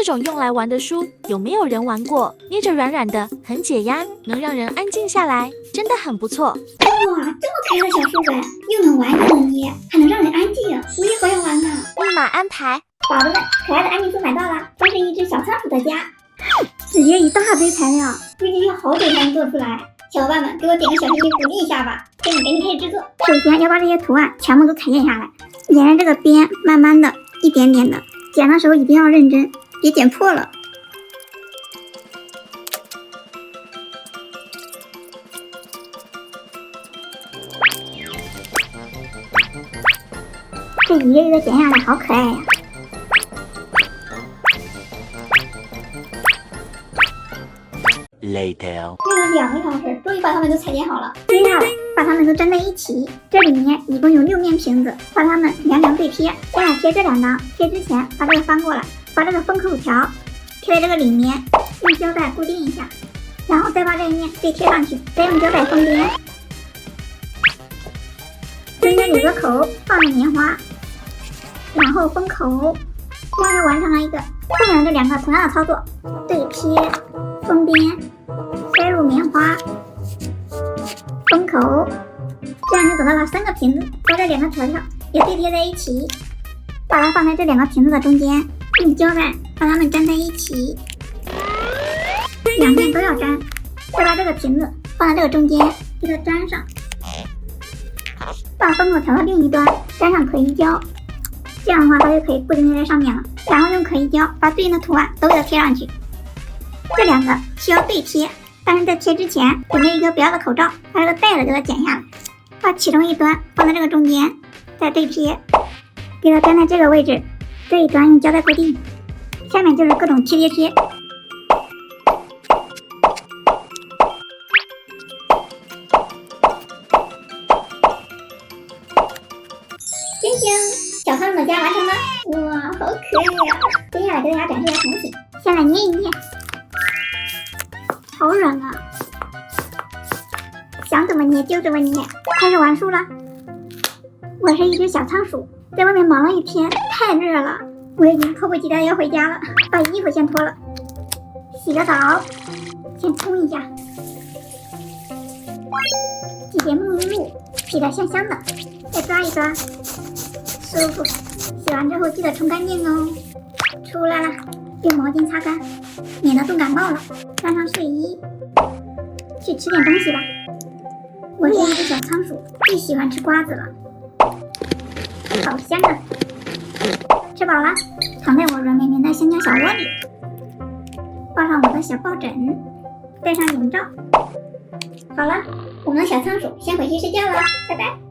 这种用来玩的书，有没有人玩过？捏着软软的，很解压，能让人安静下来，真的很不错。哇，这么可爱的小书本，又能玩又能捏，还能让人安静，我也好想玩呢。立马安排。宝贝们，可爱的安静书买到了，这是一只小仓鼠的家，直接一大堆材料，估计要好久才能做出来。小伙伴们，给我点个小心心鼓励一下吧！现在赶紧开始制作。首先要把这些图案全部都裁剪下来，沿着这个边慢慢的一点点的剪的时候一定要认真，别剪破了。这一个一个剪下来，好可爱呀！用了2个小时，终于把它们都裁剪好了。接下来把它们都粘在一起，这里面一共有6面瓶子，把它们两两对贴。先来贴这2张，贴之前把这个翻过来，把这个封口条贴在这个里面，用胶带固定一下，然后再把这一面对贴上去，再用胶带封边。中间留个口，放入棉花，然后封口，这样就完成了一个后面的这2个同样的操作，对贴、封边、塞入棉花、封口，这样就得到了3个瓶子。把这2个条条也对贴在一起，把它放在这2个瓶子的中间，用胶带把它们粘在一起，2面都要粘。再把这个瓶子放在这个中间，给它粘上，把封口条的另一端粘上可疑胶，这样的话它就可以固定在上面了。然后用可疑胶把对应的图案都给它贴上去。这2个需要对贴，但是在贴之前准备一个不要的口罩，把这个带子给它剪下来，把其中一端放在这个中间，再对贴，给它粘在这个位置，这一端用胶带固定，下面就是各种贴。星星，小仓鼠的家完成了，哇，好可爱呀！接下来给大家展示一下成品，先来捏一捏，好软啊，想怎么捏就怎么捏。开始玩书了，我是一只小仓鼠，在外面忙了一天，太热了，我已经迫不及待要回家了。把衣服先脱了，洗个澡，先冲一下，洗洁沐浴露，洗得香香的，再抓一抓，舒服。洗完之后记得冲干净哦。出来了，用毛巾擦干，免得冻感冒了。穿上睡衣，去吃点东西吧。我是一只小仓鼠，最喜欢吃瓜子了，好香啊！吃饱了，躺在我软绵绵的香蕉小窝里，抱上我的小抱枕，戴上眼罩。好了，我们的小仓鼠先回去睡觉了，拜拜。